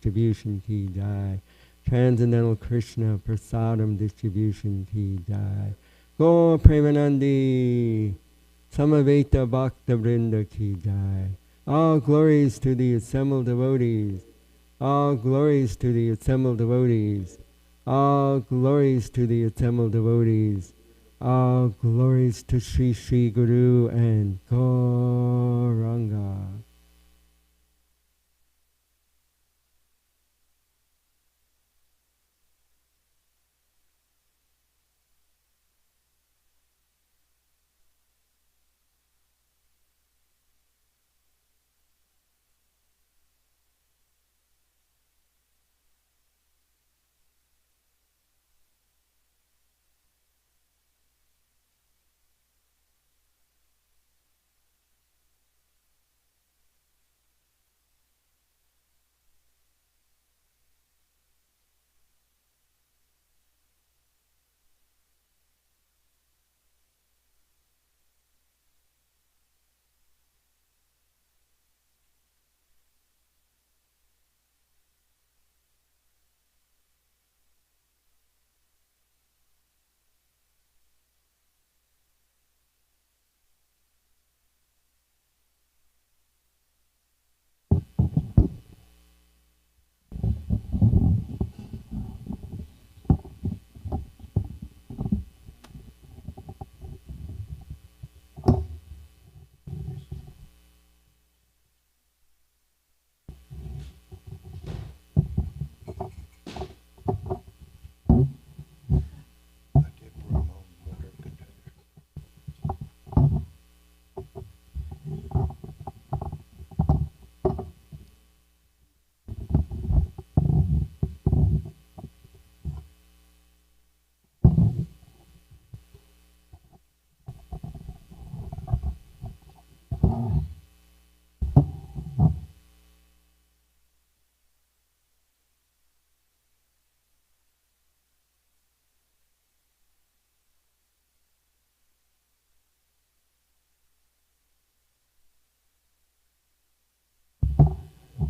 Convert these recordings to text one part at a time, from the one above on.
distribution ki jai. Transcendental Krishna Prasadam distribution ki jai. Gaur Premanandi Samaveta Bhakta Vrinda ki jai. All glories to the assembled devotees. All glories to the assembled devotees. All glories to the assembled devotees. All glories to Sri Sri Guru and Gauranga.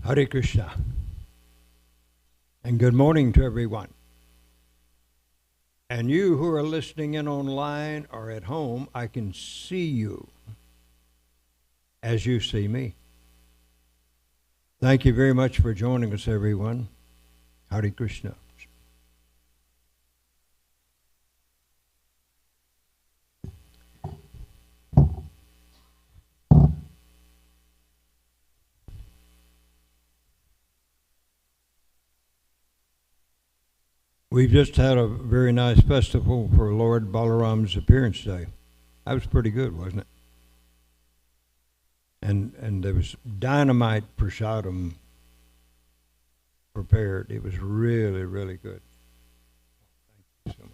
Hare Krishna, and good morning to everyone. And you who are listening in online or at home, I can see you as you see me. Thank you very much for joining us, everyone. Hare Krishna. We've just had a very nice festival for Lord Balaram's appearance day. That was pretty good, wasn't it? And there was dynamite prasadam prepared. It was really, really good. Thank you so much.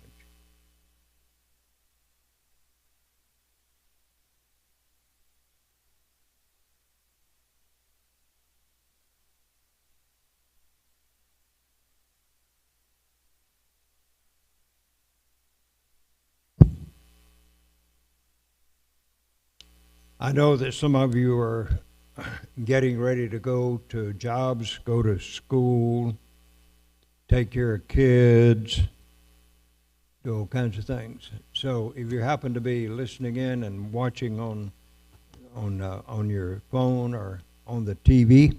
I know that some of you are getting ready to go to jobs, go to school, take care of kids, do all kinds of things. So if you happen to be listening in and watching on your phone or on the TV,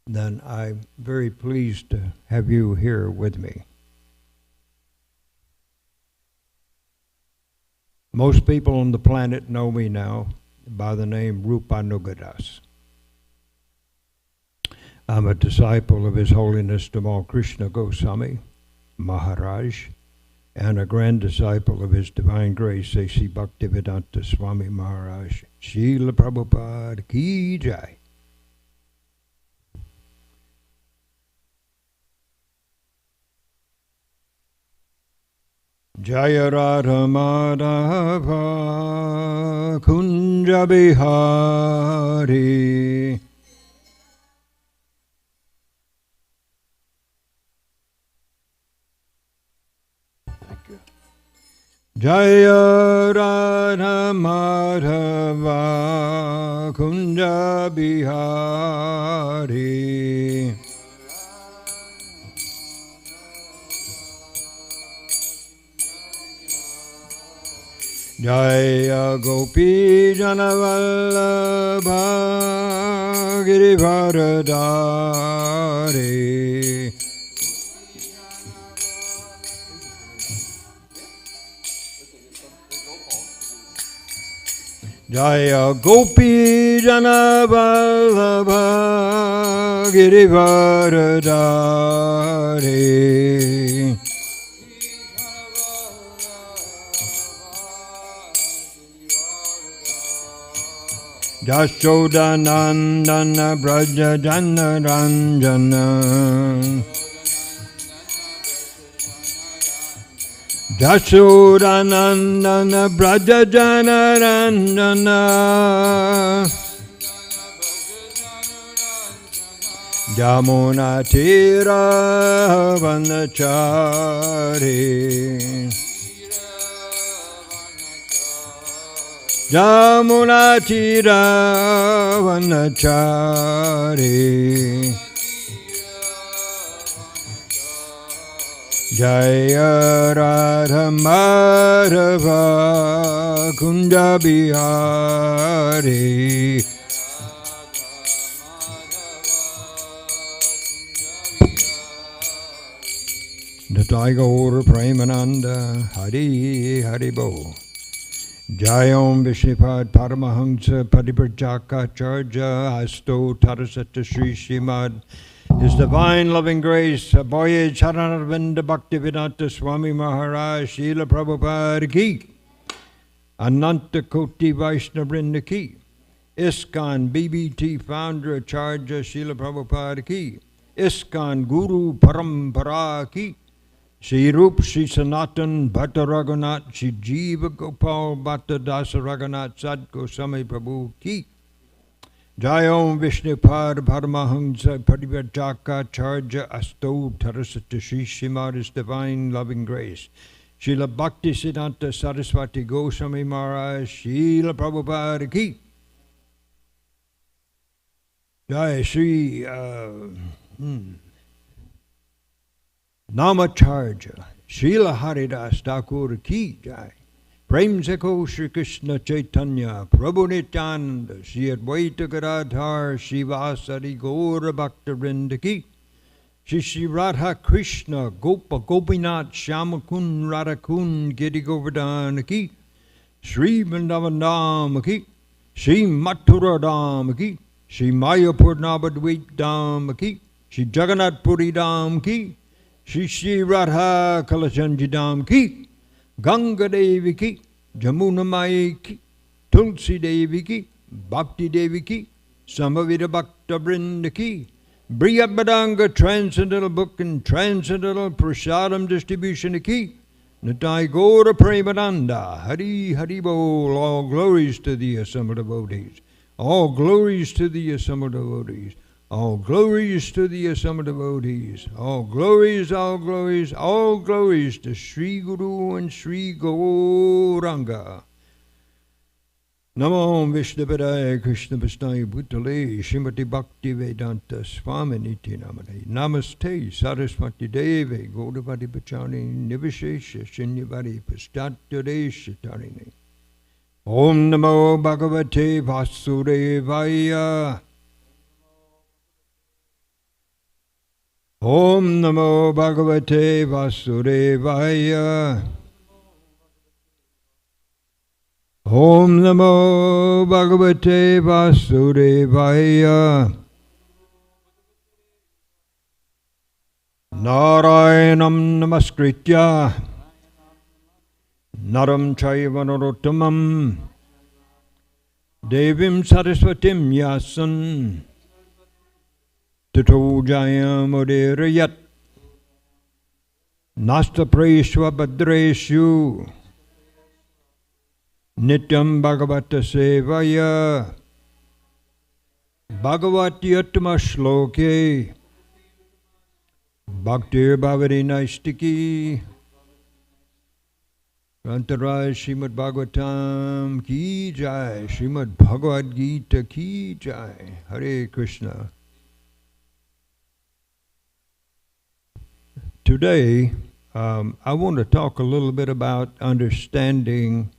then I'm very pleased to have you here with me. Most people on the planet know me now by the name Rupanugadas. I'm a disciple of His Holiness Tamal Krishna Goswami Maharaj and a grand disciple of His Divine Grace A.C. Bhaktivedanta Swami Maharaj. Srila Prabhupada Ki Jai. Jaya Radha Madhava Kunja Bihari. Jaya Radha Madhava Kunja Bihari. Jaya Gopi Janavallabha Girivardhari Jaya Gopi Janavallabha Girivardhari Jashodanandana Braja Jana Ranjana Jashodanandana Braja Jana Ranjana Jamuna Tira Vanachari Jamuna Tira Vanachari Jaya Radha Madhava Kunja Bihari The Tiger Premananda Hari Hari Bo Jayom Vishnipad Paramahamsa Padibrajaka Charja Asto Tarasata Sri Srimad His Divine Loving Grace Aboye Charanarvinda Bhaktivedanta Swami Maharaj Srila Prabhupada Ki Ananta Koti Vaishnavrinda Ki ISKCON BBT Founder Acharya Srila Prabhupada Ki ISKCON Guru Parampara Ki Shri Rup Shri Sanatan Bhatta Raghunath Shri Jiva Gopal Bhatta Dasa Raghunath Sad Goswami Prabhu Ki Jayom Vishnupad Paramahamsa Parivrajaka Charja Asto Tarasata Shri Srimad Divine Loving Grace Srila Bhakti Siddhanta Saraswati Goswami Maharaj Srila Prabhupada Ki Jai Shri Namacharya Srila Haridas Thakur Ki Jai Prem Seko Shri Krishna Chaitanya Prabhu Nityananda Shri Advaita Gadadhar Shivasari Gaura Bhakta Vrinda Ki Shri Shri Radha Krishna Gopa Gopinath Shyamakun Radhakun Giri Govardhan Ki Shri Vrindavan Dham Ki Shri Mathura Dham Ki Shri Mayapur Navadvip Dham Ki Shri Jagannath Puri Dham Ki Shri Shri Radha Kalachanji Dham Ki Ganga Devi Ki, Jamuna Mai Ki, Tulsi Devi Ki, Bhakti Devi Ki, Samavita Bhakta Vrinda Ki, Briyabhadanga Transcendental Book and Transcendental Prasadam Distribution Ki, Nitai Gaura Premananda, Hari Hari Bol, all glories to the assembled devotees, all glories to the assembled devotees. All glories to the assembled devotees. All glories, all glories, all glories to Sri Guru and Sri Gauranga. Namo Vishnupadaya Krishna Vishnaye Bhutale Srimati Bhakti Vedanta Swami Niti Namane Namaste Saraswati Deve Gaudavati Pachani Nivishesha Shinyavadi Pastatadesha Tarini Om Namo Bhagavate Vasudevaya Om Namo Bhagavate Vasudevaya Om Namo Bhagavate Vasudevaya Narayanam Namaskritya Naram Chaiva Narottamam Devim Saraswatim Yasan Tato Jayam Udirayat Nasta Preshwa Badreshu Nityam Bhagavata Sevaya Bhagavati Attama Shloke Bhaktir Bhavati Naistiki Antaraj Srimad Bhagavatam Ki Jai Srimad Bhagavad Gita Ki Jai Hare Krishna. Today, I want to talk a little bit about understanding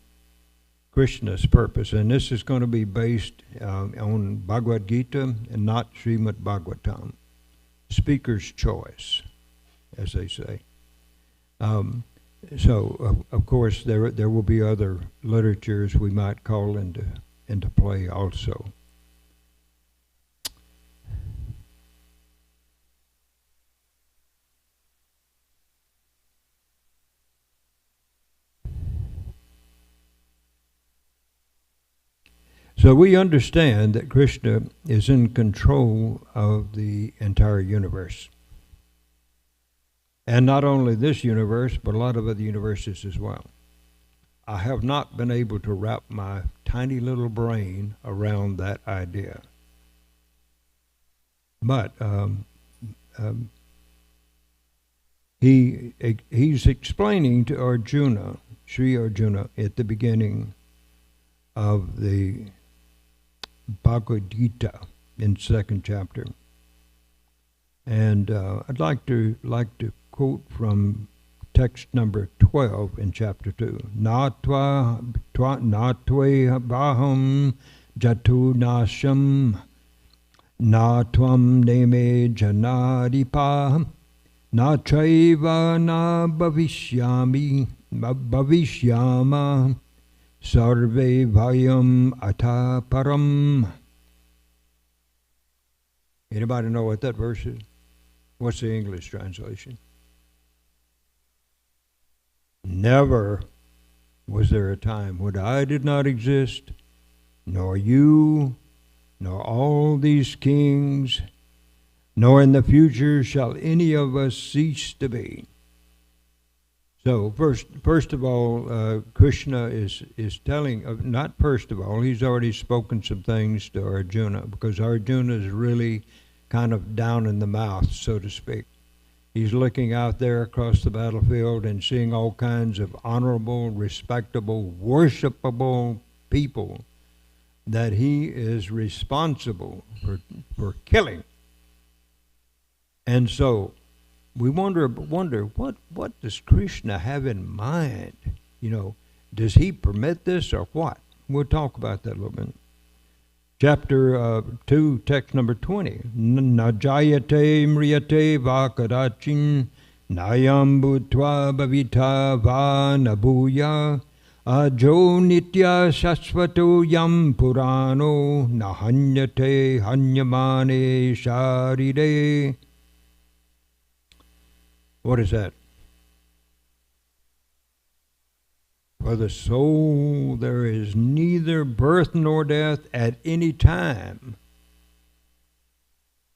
Krishna's purpose, and this is going to be based on Bhagavad Gita and not Srimad Bhagavatam. Speaker's choice, as they say. So, of course, there will be other literatures we might call into play also. So we understand that Krishna is in control of the entire universe. And not only this universe, but a lot of other universes as well. I have not been able to wrap my tiny little brain around that idea. But he's explaining to Arjuna, Sri Arjuna, at the beginning of the Bhagavad Gita in 2nd chapter. And I'd like to quote from text number 12 in chapter 2. Natva baham jatu nasham natvam neme janadipa na chaiva na bhavishyama sarve bhayam atha param. Anybody know what that verse is? What's the English translation? Never was there a time when I did not exist, nor you, nor all these kings, nor in the future shall any of us cease to be. So first of all, Krishna is telling, not first of all, he's already spoken some things to Arjuna, because Arjuna is really kind of down in the mouth, so to speak. He's looking out there across the battlefield and seeing all kinds of honorable, respectable, worshipable people that he is responsible for killing. And so we wonder what does Krishna have in mind? You know, does he permit this or what? We'll talk about that a little bit. Chapter 2, text number 20. Najayate mriyate vakadachin nayam bhutva bhavita va nabuya ajo nitya shasvato yam purano nahanyate hanyamane sharire. What is that? For the soul there is neither birth nor death at any time.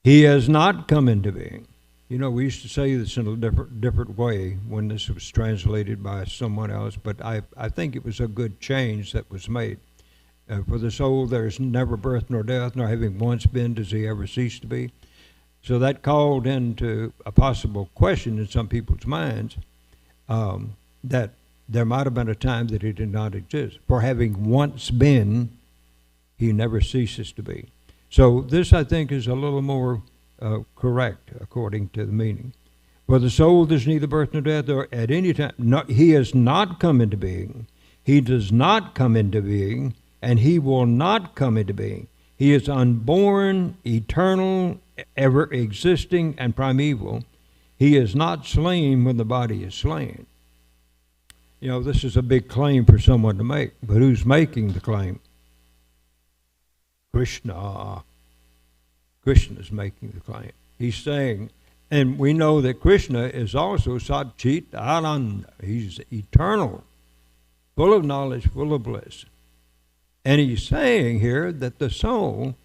He has not come into being. You know, we used to say this in a different way when this was translated by someone else, but I think it was a good change that was made. For the soul there is never birth nor death, nor having once been does he ever cease to be. So that called into a possible question in some people's minds that there might have been a time that he did not exist. For having once been, he never ceases to be. So this, I think, is a little more correct according to the meaning. For the soul, there's neither birth nor death, or at any time. No, he has not come into being. He does not come into being, and he will not come into being. He is unborn, eternal, ever existing, and primeval. He is not slain when the body is slain. You know, this is a big claim for someone to make, but who's making the claim? Krishna. Krishna is making the claim. He's saying, and we know that Krishna is also Satchit Ananda. He's eternal, full of knowledge, full of bliss. And he's saying here that the soul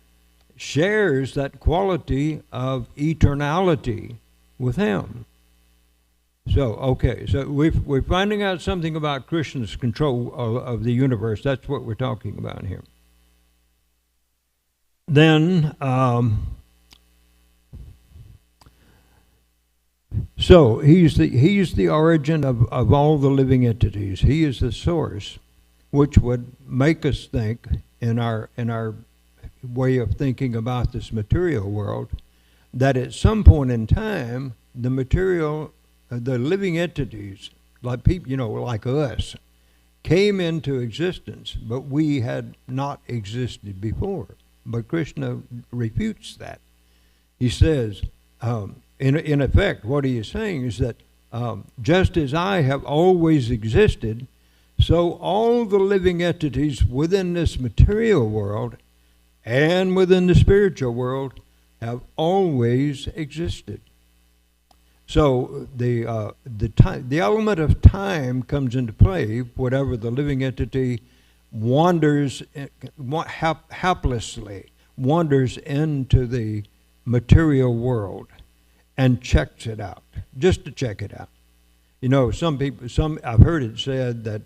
shares that quality of eternality with him. So, okay, so we're finding out something about Krishna's control of the universe. That's what we're talking about here. Then, so he's the origin of all the living entities. He is the source, which would make us think in our way of thinking about this material world, that at some point in time, the living entities, like people, like us, came into existence, but we had not existed before. But Krishna refutes that. He says, in effect, what he is saying is that just as I have always existed, so all the living entities within this material world and within the spiritual world have always existed. So the element of time comes into play whenever the living entity wanders haplessly, wanders into the material world and checks it out, just to check it out. You know, I've heard it said that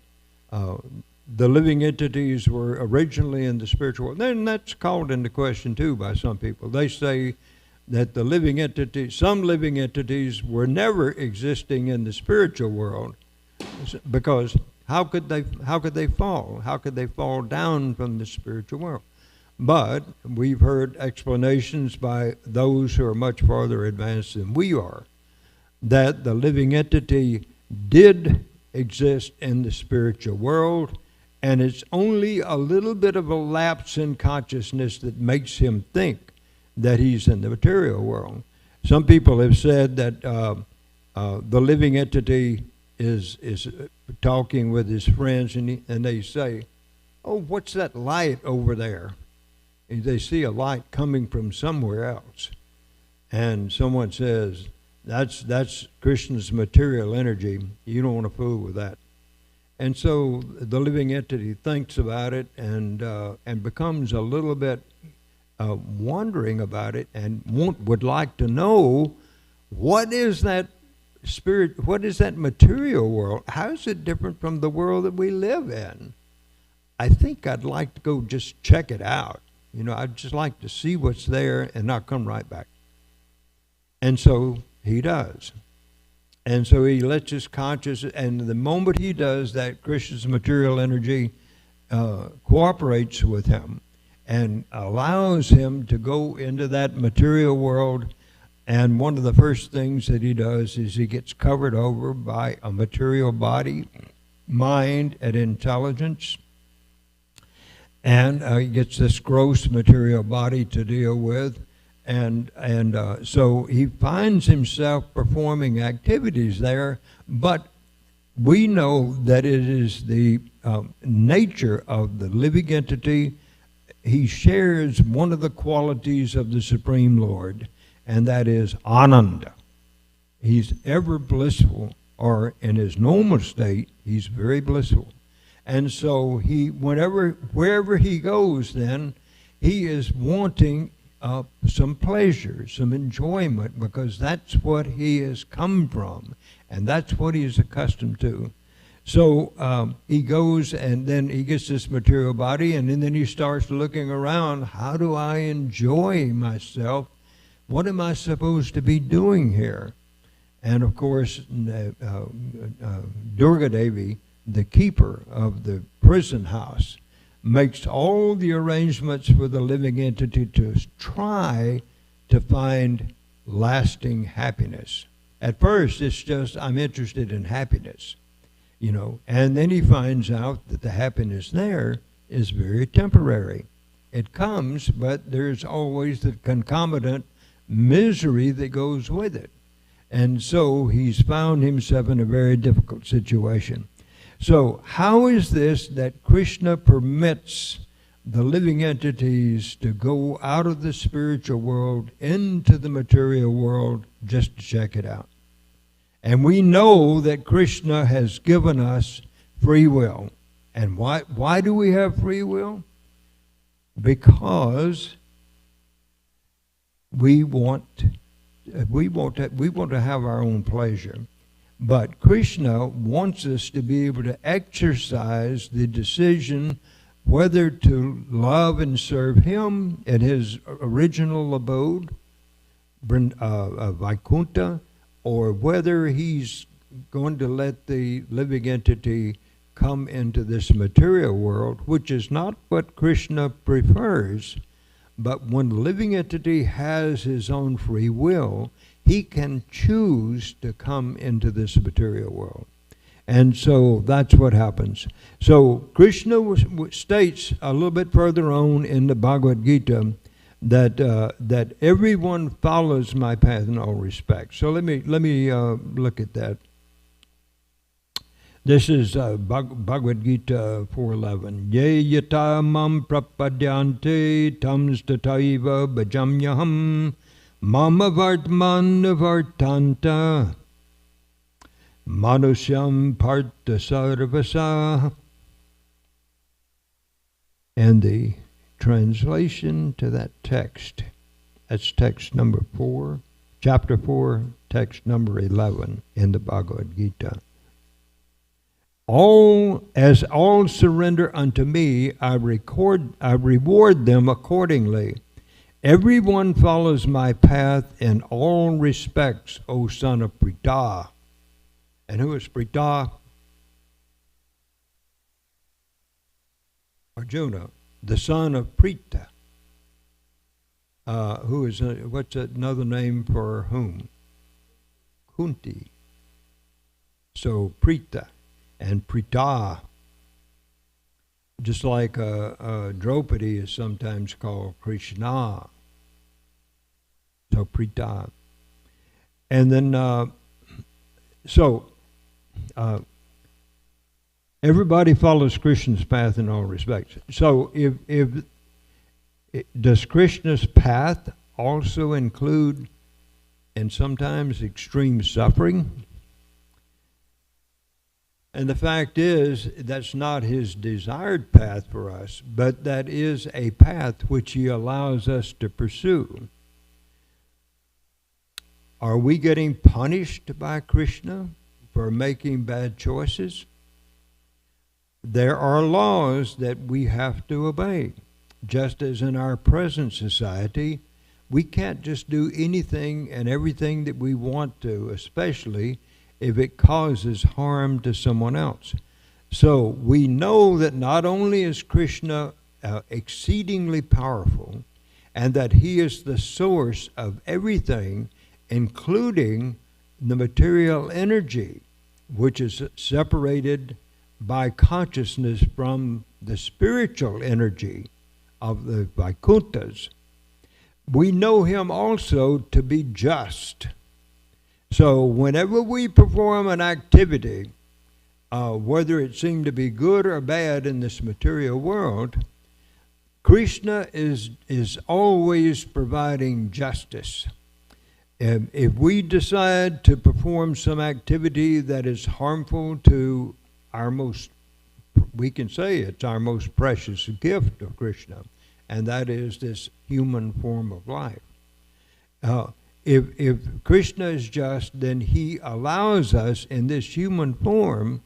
the living entities were originally in the spiritual world. Then that's called into question too by some people. They say that the living entities, some living entities were never existing in the spiritual world, because how could they fall? How could they fall down from the spiritual world? But we've heard explanations by those who are much farther advanced than we are, that the living entity did exist in the spiritual world, and it's only a little bit of a lapse in consciousness that makes him think that he's in the material world. Some people have said that the living entity is talking with his friends, and they say, "Oh, what's that light over there?" And they see a light coming from somewhere else, and someone says, "That's Krishna's material energy. You don't want to fool with that." And so the living entity thinks about it and becomes a little bit wondering about it, and would like to know, what is that spirit, what is that material world? How is it different from the world that we live in? I think I'd like to go just check it out. You know, I'd just like to see what's there, and I'll come right back. And so he does. And so he lets his conscious, and the moment he does that, Krishna's material energy cooperates with him and allows him to go into that material world. And one of the first things that he does is he gets covered over by a material body, mind, and intelligence. And he gets this gross material body to deal with. And so he finds himself performing activities there, but we know that it is the nature of the living entity. He shares one of the qualities of the Supreme Lord, and that is Ananda. He's ever blissful, or in his normal state, he's very blissful. And so wherever he goes then, he is wanting some pleasure, some enjoyment, because that's what he has come from, and that's what he is accustomed to. So he goes, and then he gets this material body, and then he starts looking around. How do I enjoy myself? What am I supposed to be doing here? And of course, Durga Devi, the keeper of the prison house, makes all the arrangements for the living entity to try to find lasting happiness. At first, it's just, I'm interested in happiness, you know, and then he finds out that the happiness there is very temporary. It comes, but there's always the concomitant misery that goes with it. And so he's found himself in a very difficult situation. So how is this that Krishna permits the living entities to go out of the spiritual world into the material world just to check it out? And we know that Krishna has given us free will. And why do we have free will? Because we want to have our own pleasure. But Krishna wants us to be able to exercise the decision whether to love and serve him at his original abode, Vaikuntha, or whether he's going to let the living entity come into this material world, which is not what Krishna prefers. But when the living entity has his own free will, he can choose to come into this material world. And so that's what happens. So Krishna states a little bit further on in the Bhagavad Gita that everyone follows my path in all respects. So let me look at that. This is Bhagavad Gita 4:11. Ye yata mam prapadyante tams tataiva bhajamyaham mama vartman vartanta manusyam partha sarvasa. And the translation to that text, that's text number 4, chapter 4, text number 11 in the Bhagavad Gita. All surrender unto me, I reward them accordingly. Everyone follows my path in all respects, O son of Pritha. And who is Pritha? Arjuna, the son of Pritha. Who is, what's another name for whom? Kunti. So Pritha and Pritha, just like Draupadi is sometimes called Krishna. So Pritha. And then, everybody follows Krishna's path in all respects. So does Krishna's path also include, and sometimes extreme suffering? And the fact is, that's not his desired path for us, but that is a path which he allows us to pursue. Are we getting punished by Krishna for making bad choices? There are laws that we have to obey. Just as in our present society, we can't just do anything and everything that we want to, especially if it causes harm to someone else. So we know that not only is Krishna exceedingly powerful, and that he is the source of everything, including the material energy, which is separated by consciousness from the spiritual energy of the Vaikunthas. We know him also to be just. So whenever we perform an activity, whether it seemed to be good or bad in this material world, Krishna is always providing justice. If we decide to perform some activity that is harmful to we can say it's our most precious gift of Krishna, and that is this human form of life. If Krishna is just, then he allows us in this human form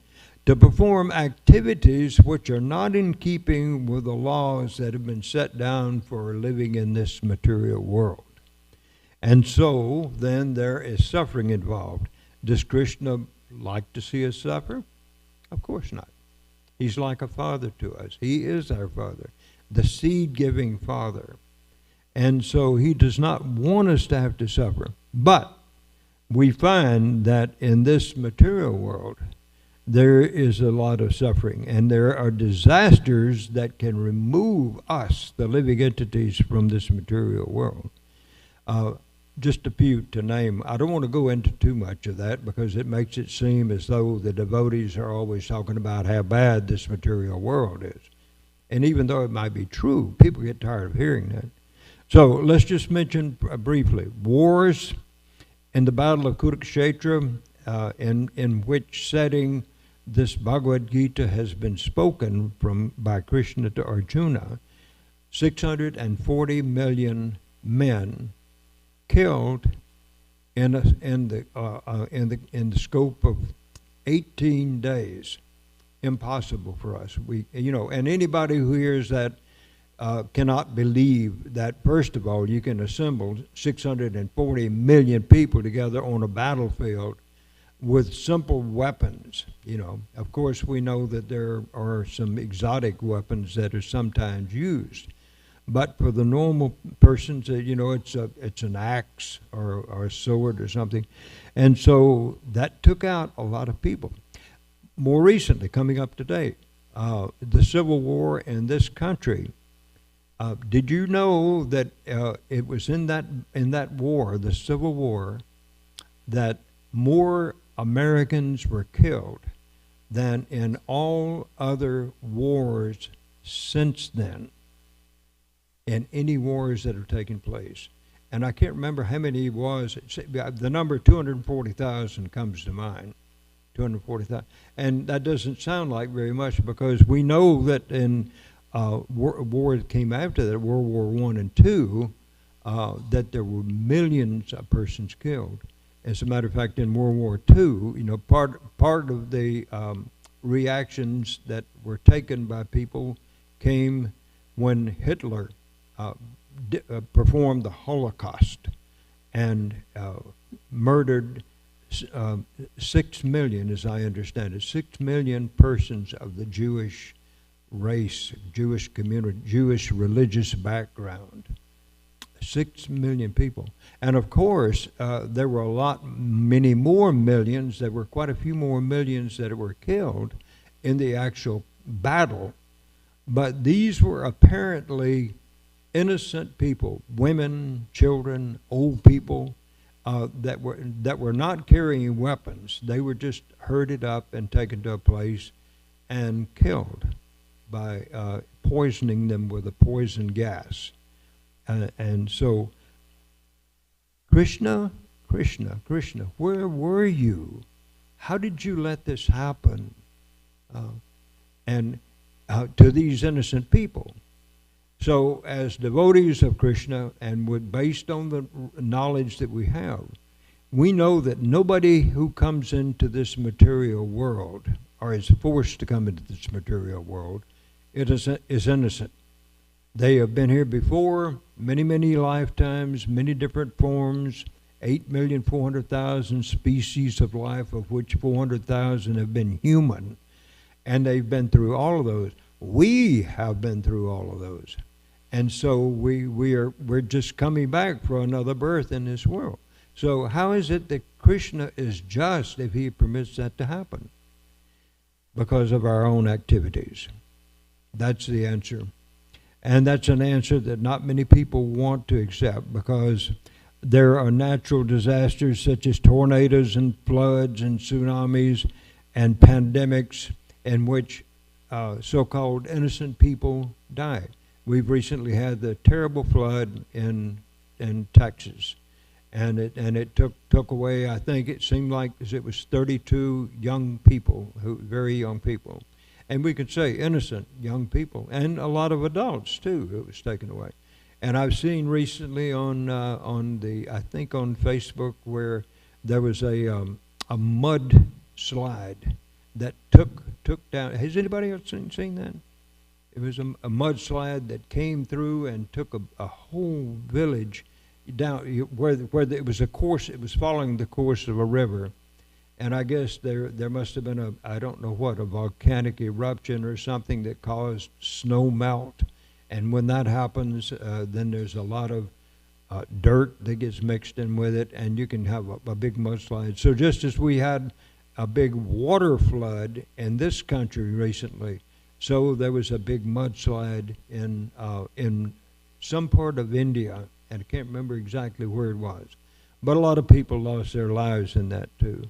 to perform activities which are not in keeping with the laws that have been set down for living in this material world. And so then there is suffering involved. Does Krishna like to see us suffer? Of course not. He's like a father to us. He is our father, the seed-giving father. And so he does not want us to have to suffer. But we find that in this material world, there is a lot of suffering. And there are disasters that can remove us, the living entities, from this material world. Just a few to name. I don't want to go into too much of that because it makes it seem as though the devotees are always talking about how bad this material world is. And even though it might be true, people get tired of hearing that. So let's just mention briefly wars in the Battle of Kurukshetra, in which setting this Bhagavad Gita has been spoken by Krishna to Arjuna. 640 million men killed in the scope of 18 days. Impossible for us. And anybody who hears that cannot believe that, first of all, you can assemble 640 million people together on a battlefield with simple weapons. Of course, we know that there are some exotic weapons that are sometimes used. But for the normal persons, it's an axe or a sword or something. And so that took out a lot of people. more recently, coming up to date, the Civil War in this country. Did you know that it was in that war, the Civil War, that more Americans were killed than in all other wars since then, in any wars that have taken place? And I can't remember how many it was. The number 240,000 comes to mind. 240,000. And that doesn't sound like very much, because we know that in war that came after that, World War I and II, that there were millions of persons killed. As a matter of fact, in World War II, part of the reactions that were taken by people came when Hitler performed the Holocaust and murdered 6 million, as I understand it, 6 million persons of the Jewish race, Jewish community, Jewish religious background. 6 million people. And of course, there were many more millions. There were quite a few more millions that were killed in the actual battle. But these were apparently innocent people, women, children, old people, that were not carrying weapons. They were just herded up and taken to a place and killed by poisoning them with a poison gas. And so, Krishna, where were you? How did you let this happen? To these innocent people. So, as devotees of Krishna, and based on the knowledge that we have, we know that nobody who comes into this material world, or is forced to come into this material world, is innocent. They have been here before, many, many lifetimes, many different forms, 8,400,000 species of life, of which 400,000 have been human. And they've been through all of those. We have been through all of those. And so we're just coming back for another birth in this world. So how is it that Krishna is just if he permits that to happen? Because of our own activities. That's the answer. And that's an answer that not many people want to accept, because there are natural disasters such as tornadoes and floods and tsunamis and pandemics in which so-called innocent people die. We've recently had the terrible flood in Texas, and it took away, I think it seemed like it was 32 young people, very young people. And we could say innocent young people, and a lot of adults too, it was taken away. And I've seen recently on Facebook where there was a mud slide that took down. Has anybody else seen that? It was a mudslide that came through and took a whole village down where it was a course. It was following the course of a river, and I guess there must have been a volcanic eruption or something that caused snow melt, and when that happens, then there's a lot of dirt that gets mixed in with it, and you can have a big mudslide. So just as we had a big water flood in this country recently, so there was a big mudslide in some part of India, and I can't remember exactly where it was, but a lot of people lost their lives in that too.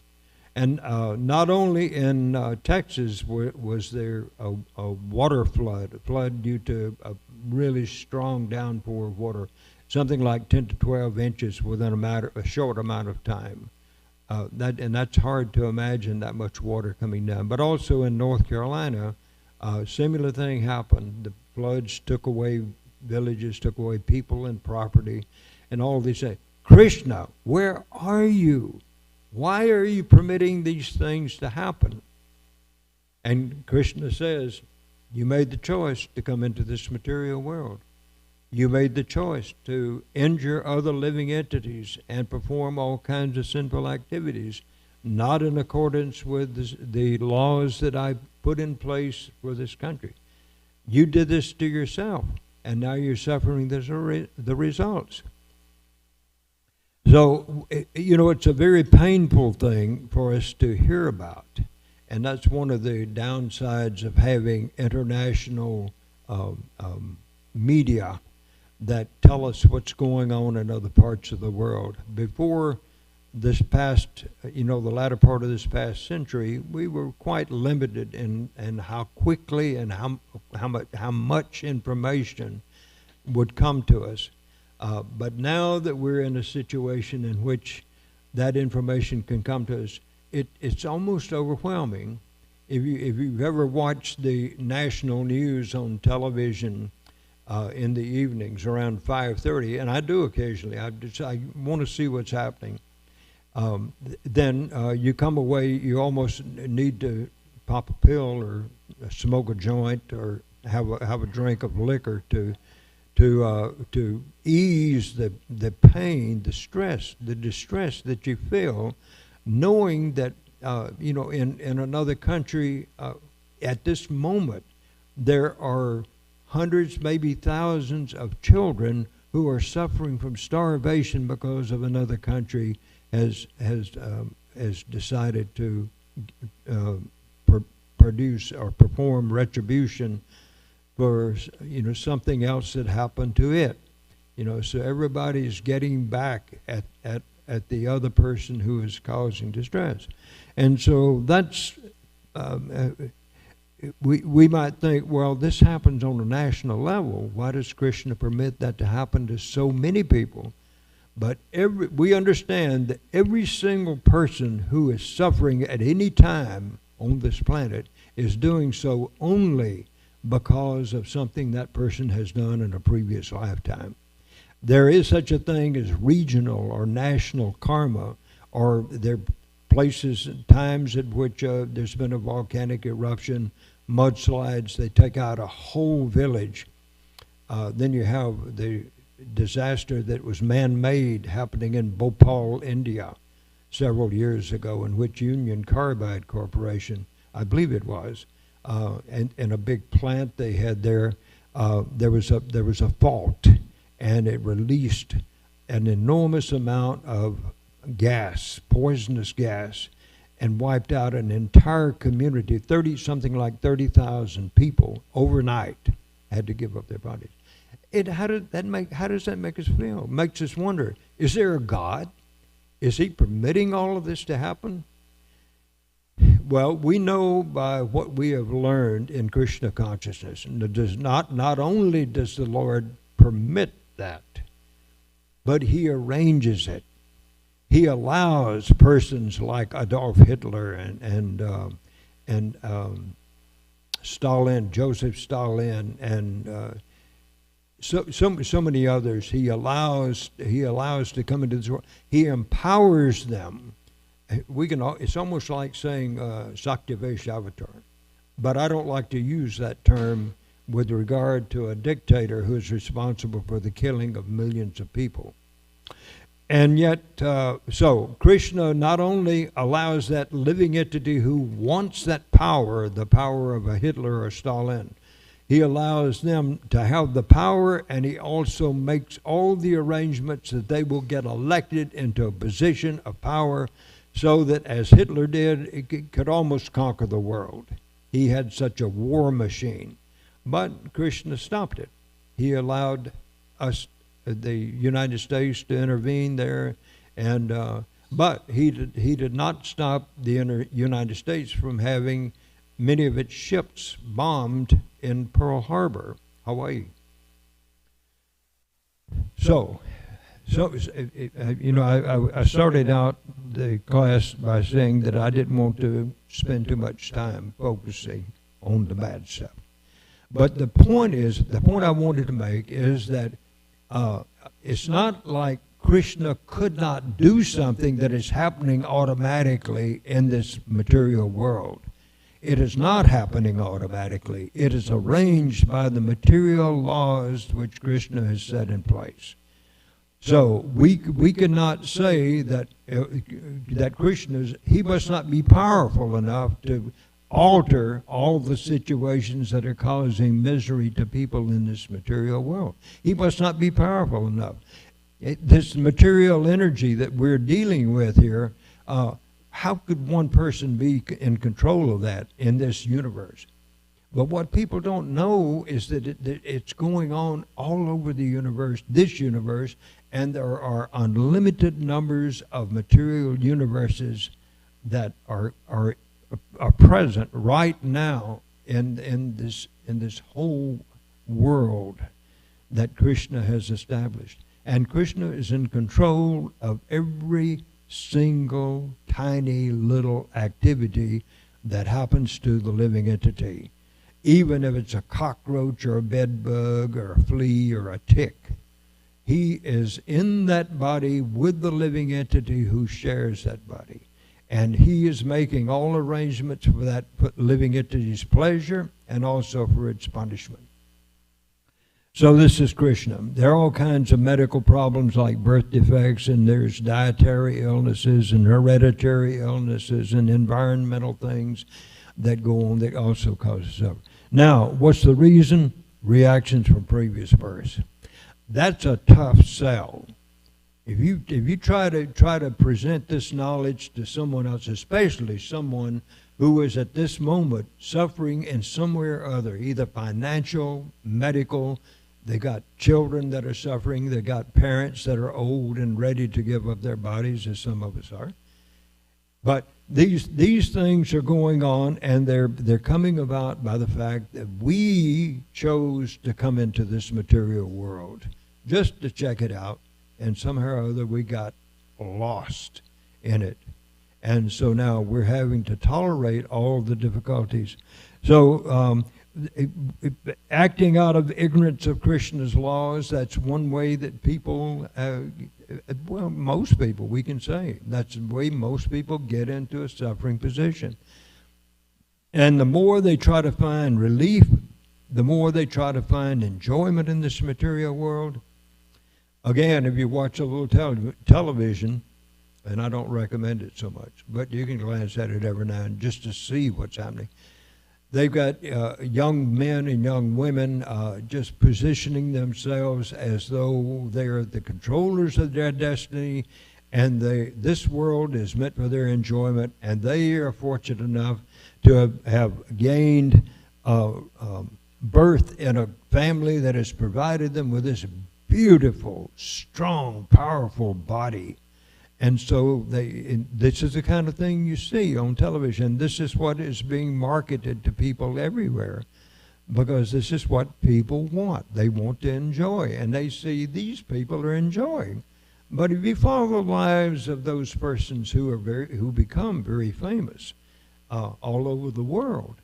And not only in Texas was there a water flood, a flood due to a really strong downpour of water, something like 10 to 12 inches within a short amount of time. That's hard to imagine, that much water coming down. But also in North Carolina, similar thing happened. The floods took away villages, took away people and property, and all these things. Krishna, where are you? Why are you permitting these things to happen? And Krishna says, you made the choice to come into this material world. You made the choice to injure other living entities and perform all kinds of sinful activities, not in accordance with the laws that I put in place for this country. You did this to yourself, and now you're suffering the results. So, it's a very painful thing for us to hear about. And that's one of the downsides of having international media that tell us what's going on in other parts of the world. Before this past, the latter part of this past century, we were quite limited in how quickly and how much information would come to us. But now that we're in a situation in which that information can come to us, it's almost overwhelming. If you've ever watched the national news on television in the evenings around 5:30, and I do occasionally, I want to see what's happening. Then you come away, you almost need to pop a pill or smoke a joint or have a drink of liquor to ease the pain, the stress, the distress that you feel, knowing that in another country at this moment there are hundreds, maybe thousands of children who are suffering from starvation because of another country has decided to produce or perform retribution for something else that happened to it. So everybody's getting back at the other person who is causing distress. And so that's we might think, well, this happens on a national level. Why does Krishna permit that to happen to so many people? But we understand that every single person who is suffering at any time on this planet is doing so only because of something that person has done in a previous lifetime. There is such a thing as regional or national karma, or there are places and times at which there's been a volcanic eruption, mudslides, they take out a whole village. Then you have the disaster that was man-made happening in Bhopal, India, several years ago, in which Union Carbide Corporation, I believe it was, and a big plant they had there, there was a fault, and it released an enormous amount of gas, poisonous gas, and wiped out an entire community. 30,000 people overnight had to give up their bodies. How does that make us feel? It makes us wonder, is there a God? Is he permitting all of this to happen? Well, we know by what we have learned in Krishna consciousness, and it does not only does the Lord permit that, but he arranges it. He allows persons like Adolf Hitler and Stalin, Joseph Stalin, and so many others. He allows to come into this world. He empowers them. It's almost like saying Saktivesh Avatar, but I don't like to use that term with regard to a dictator who is responsible for the killing of millions of people. And yet, so Krishna not only allows that living entity who wants that power, the power of a Hitler or Stalin, he allows them to have the power, and he also makes all the arrangements that they will get elected into a position of power, so that, as Hitler did, it could almost conquer the world. He had such a war machine. But Krishna stopped it. He allowed us, the United States, to intervene there, and but he did not stop the United States from having many of its ships bombed in Pearl Harbor, Hawaii. I started out the class by saying that I didn't want to spend too much time focusing on the bad stuff. But the point I wanted to make is that it's not like Krishna could not do something that is happening automatically in this material world. It is not happening automatically. It is arranged by the material laws which Krishna has set in place. So we cannot say that Krishna he must not be powerful enough to alter all the situations that are causing misery to people in this material world. He must not be powerful enough. This material energy that we're dealing with here, how could one person be in control of that in this universe? But what people don't know is that it's going on all over the universe, this universe, and there are unlimited numbers of material universes that are present right now in this whole world that Krishna has established. And Krishna is in control of every single tiny little activity that happens to the living entity, even if it's a cockroach or a bed bug or a flea or a tick. He is in that body with the living entity who shares that body. And he is making all arrangements for that living entity's pleasure and also for its punishment. So this is Krishna. There are all kinds of medical problems like birth defects, and there's dietary illnesses and hereditary illnesses and environmental things that go on that also causes suffering. Now, what's the reason? Reactions from previous births. That's a tough sell. If you try to present this knowledge to someone else, especially someone who is at this moment suffering in some way or other, either financial, medical, they got children that are suffering, they got parents that are old and ready to give up their bodies, as some of us are. But these things are going on, and they're coming about by the fact that we chose to come into this material world just to check it out, and somehow or other we got lost in it. And so now we're having to tolerate all the difficulties. So acting out of ignorance of Krishna's laws, that's one way that people, well, most people, we can say, that's the way most people get into a suffering position. And the more they try to find relief, the more they try to find enjoyment in this material world. Again, if you watch a little television, and I don't recommend it so much, but you can glance at it every now and then just to see what's happening. They've got young men and young women just positioning themselves as though they're the controllers of their destiny, and this world is meant for their enjoyment, and they are fortunate enough to have gained birth in a family that has provided them with this beautiful, strong, powerful body. And so this is the kind of thing you see on television. This is what is being marketed to people everywhere, because this is what people want. They want to enjoy, and they see these people are enjoying. But if you follow the lives of those persons who become very famous all over the world,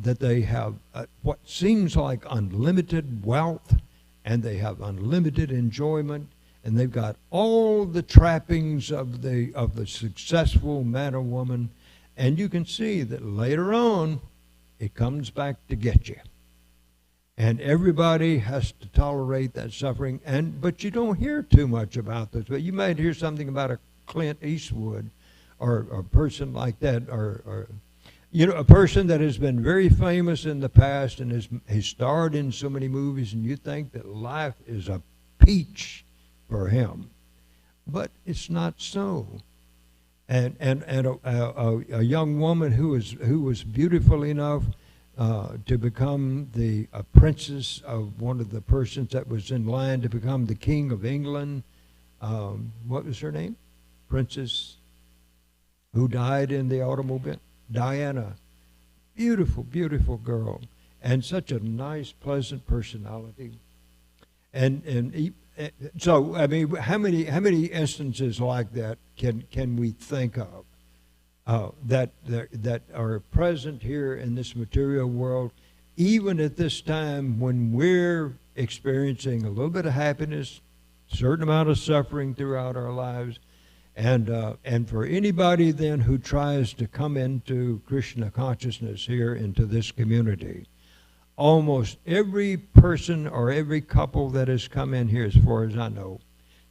that they have what seems like unlimited wealth, and they have unlimited enjoyment, and they've got all the trappings of the successful man or woman, and you can see that later on it comes back to get you. And everybody has to tolerate that suffering, but you don't hear too much about this. But you might hear something about a Clint Eastwood or a person like that, or a person that has been very famous in the past and has starred in so many movies, and you think that life is a peach for him, but it's not so. And a young woman who was beautiful enough to become a princess of one of the persons that was in line to become the King of England. What was her name? Princess who died in the automobile? Diana. Beautiful, beautiful girl, and such a nice, pleasant personality. And so, I mean, how many instances like that can we think of that are present here in this material world, even at this time when we're experiencing a little bit of happiness, a certain amount of suffering throughout our lives, and for anybody then who tries to come into Krishna consciousness here into this community, almost every person or every couple that has come in here, as far as I know,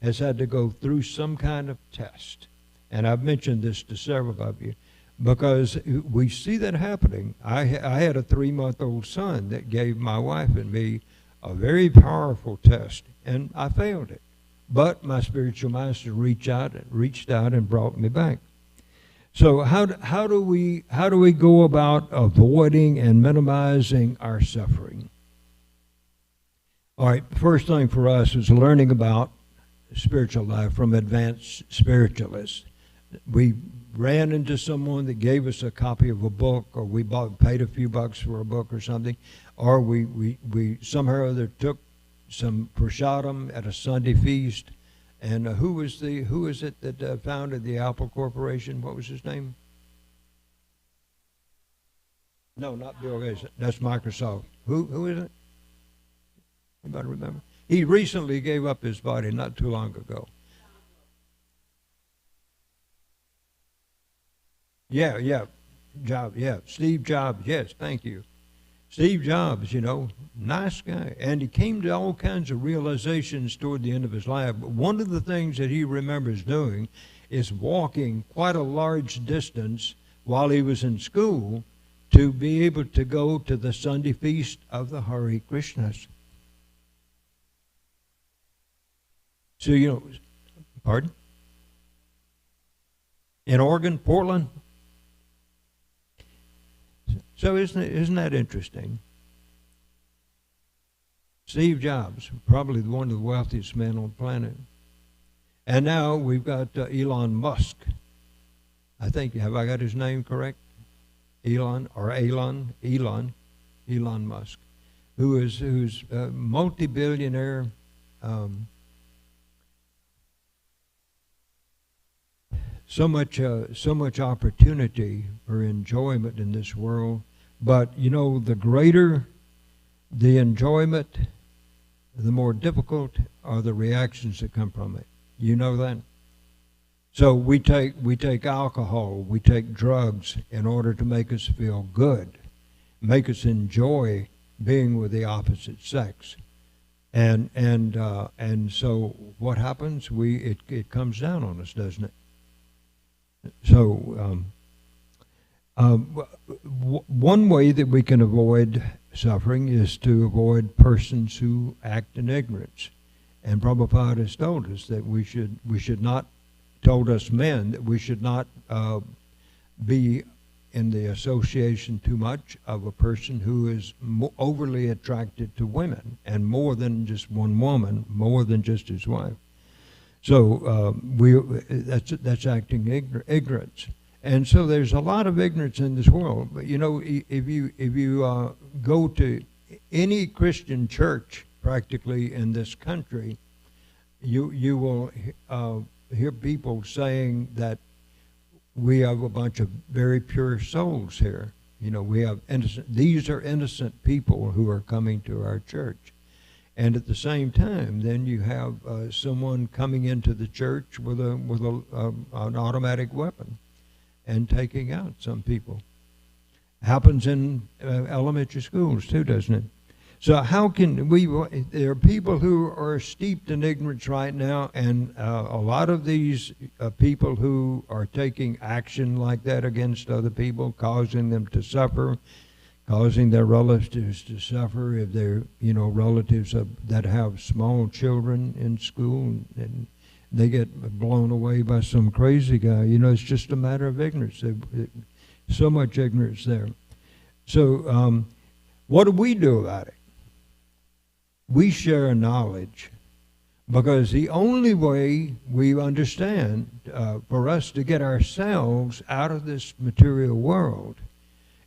has had to go through some kind of test. And I've mentioned this to several of you because we see that happening. I had a 3-month-old son that gave my wife and me a very powerful test, and I failed it. But my spiritual master reached out and brought me back. So how do we go about avoiding and minimizing our suffering? All right, first thing for us is learning about spiritual life from advanced spiritualists. We ran into someone that gave us a copy of a book, or we paid a few bucks for a book or something, or we somehow or other took some prasadam at a Sunday feast. And who is it that founded the Apple Corporation? What was his name? No, not Bill Gates. That's Microsoft. Who is it? Anybody remember? He recently gave up his body not too long ago. Yeah. Steve Jobs, yes, thank you. Steve Jobs, nice guy. And he came to all kinds of realizations toward the end of his life. But one of the things that he remembers doing is walking quite a large distance while he was in school to be able to go to the Sunday feast of the Hare Krishnas. So, pardon? In Oregon, Portland? So isn't that interesting? Steve Jobs, probably one of the wealthiest men on the planet. And now we've got Elon Musk. I think, have I got his name correct? Elon Musk, who's a multi-billionaire. So much opportunity for enjoyment in this world. But, the greater the enjoyment, the more difficult are the reactions that come from it. You know that? So we take alcohol, we take drugs in order to make us feel good, make us enjoy being with the opposite sex. And so what happens? It comes down on us, doesn't it? So one way that we can avoid suffering is to avoid persons who act in ignorance. And Prabhupada has told us that we should not, told us men, that we should not be in the association too much of a person who is overly attracted to women, and more than just one woman, more than just his wife. So that's acting ignorance. And so there's a lot of ignorance in this world. But if you go to any Christian church practically in this country, you will hear people saying that we have a bunch of very pure souls here. We have these are innocent people who are coming to our church. And at the same time, then you have someone coming into the church with an automatic weapon and taking out some people. Happens in elementary schools too, doesn't it? So how can we? There are people who are steeped in ignorance right now, and a lot of these people who are taking action like that against other people, causing them to suffer, causing their relatives to suffer, if they're relatives that have small children in school, and they get blown away by some crazy guy. It's just a matter of ignorance. So much ignorance there. So what do we do about it? We share knowledge, because the only way we understand for us to get ourselves out of this material world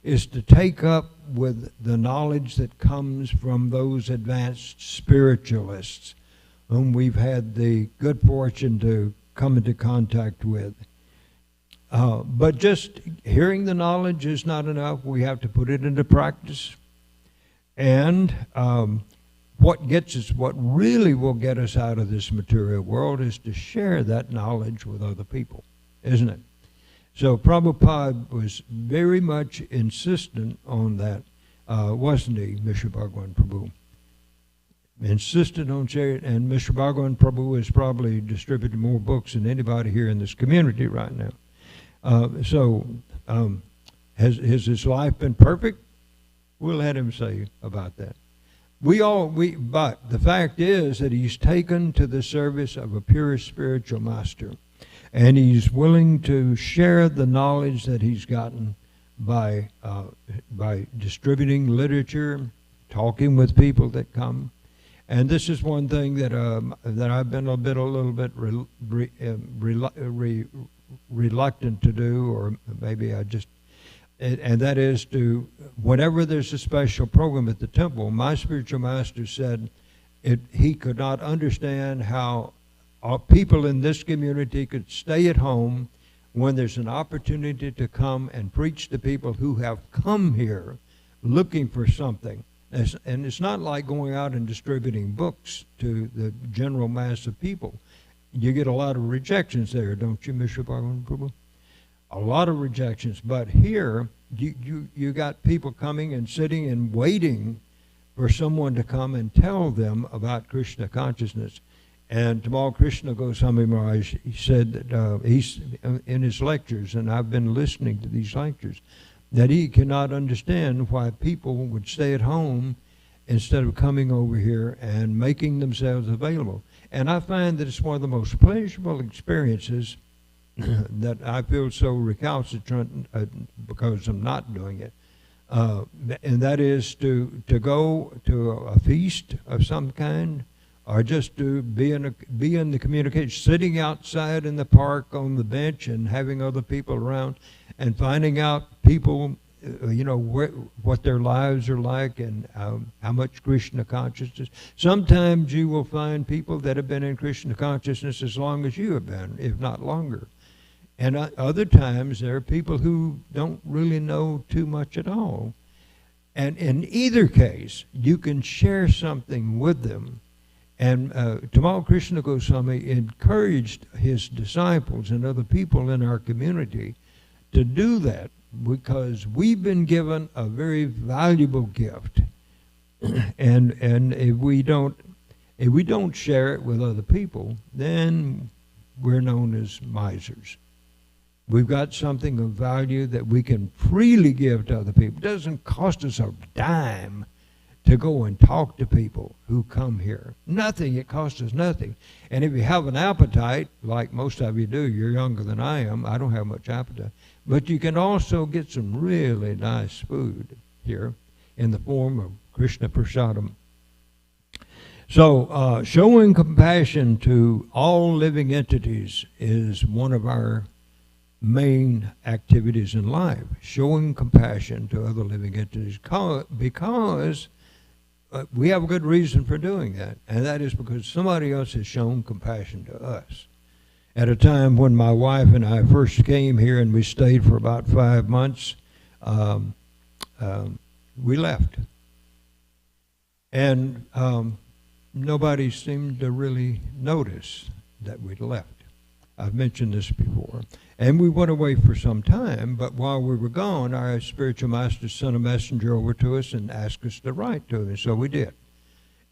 is to take up with the knowledge that comes from those advanced spiritualists whom we've had the good fortune to come into contact with. But just hearing the knowledge is not enough. We have to put it into practice. And what really will get us out of this material world is to share that knowledge with other people, isn't it? So Prabhupada was very much insistent on that, wasn't he, Mr. Bhagwan Prabhu? Insisted on sharing, and Mr. Bhagwan Prabhu has probably distributed more books than anybody here in this community right now. Has his life been perfect? We'll let him say about that. But the fact is that he's taken to the service of a pure spiritual master. And he's willing to share the knowledge that he's gotten by distributing literature, talking with people that come. And this is one thing that I've been a little bit reluctant to do, or maybe I just, and that is to, whenever there's a special program at the temple, my spiritual master said he could not understand how people in this community could stay at home when there's an opportunity to come and preach to people who have come here looking for something. And it's not like going out and distributing books to the general mass of people. You get a lot of rejections there, don't you, Mr. Bhagavan? A lot of rejections. But here, you got people coming and sitting and waiting for someone to come and tell them about Krishna consciousness. And Tamal Krishna Goswami Maharaj, he said that he's in his lectures, and I've been listening to these lectures, that he cannot understand why people would stay at home instead of coming over here and making themselves available. And I find that it's one of the most pleasurable experiences that I feel so recalcitrant because I'm not doing it. And that is to go to a feast of some kind, or just to be in the communication, sitting outside in the park on the bench and having other people around and finding out people, what their lives are like and how much Krishna consciousness. Sometimes you will find people that have been in Krishna consciousness as long as you have been, if not longer. And other times there are people who don't really know too much at all. And in either case, you can share something with them. And Tamal Krishna Goswami encouraged his disciples and other people in our community to do that, because we've been given a very valuable gift. And if we don't share it with other people, then we're known as misers. We've got something of value that we can freely give to other people. It doesn't cost us a dime to go and talk to people who come here. Nothing. It costs us nothing. And if you have an appetite, like most of you do, you're younger than I am, I don't have much appetite, but you can also get some really nice food here in the form of Krishna Prasadam. So showing compassion to all living entities is one of our main activities in life, showing compassion to other living entities, because we have a good reason for doing that, and that is because somebody else has shown compassion to us. At a time when my wife and I first came here and we stayed for about 5 months, we left. And nobody seemed to really notice that we'd left. I've mentioned this before. And we went away for some time, but while we were gone, our spiritual master sent a messenger over to us and asked us to write to him, and so we did.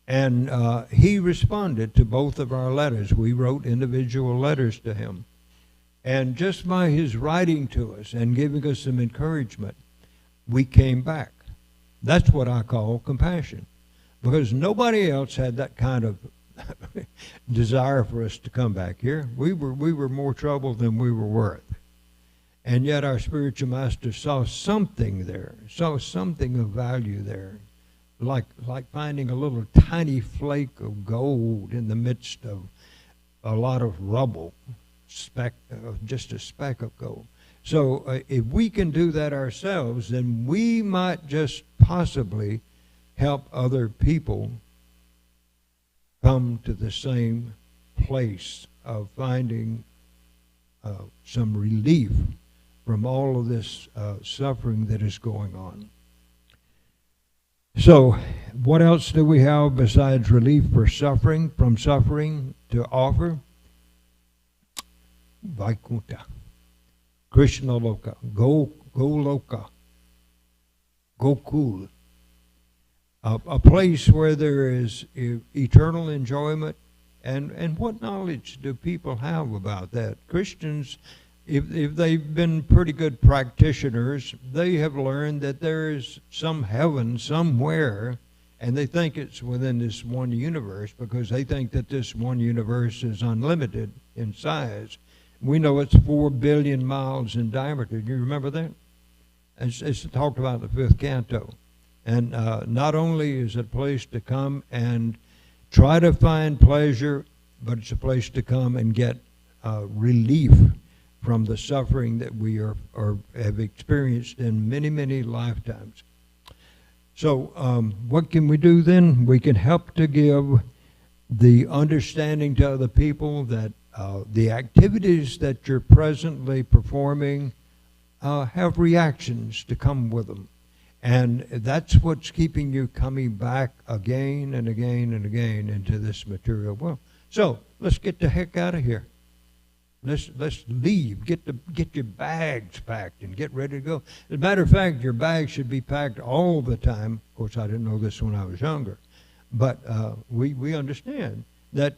And he responded to both of our letters. We wrote individual letters to him. And just by his writing to us and giving us some encouragement, we came back. That's what I call compassion, because nobody else had that kind of desire for us to come back here. We were more trouble than we were worth. And yet our spiritual master saw something there, saw something of value there, like finding a little tiny flake of gold in the midst of a lot of rubble, just a speck of gold. So if we can do that ourselves, then we might just possibly help other people come to the same place of finding some relief from all of this suffering that is going on. So what else do we have besides relief from suffering to offer? Vaikuntha, Krishna Loka, Goloka, Gokul. A place where there is eternal enjoyment. And what knowledge do people have about that? Christians, if they've been pretty good practitioners, they have learned that there is some heaven somewhere, and they think it's within this one universe because they think that this one universe is unlimited in size. We know it's 4 billion miles in diameter. Do you remember that? It's talked about in the 5th canto. And not only is it a place to come and try to find pleasure, but it's a place to come and get relief from the suffering that we have experienced in many, many lifetimes. So what can we do then? We can help to give the understanding to other people that the activities that you're presently performing have reactions to come with them. And that's what's keeping you coming back again and again and again into this material world. So let's get the heck out of here. Let's leave. Get your bags packed and get ready to go. As a matter of fact, your bags should be packed all the time. Of course, I didn't know this when I was younger, but we understand that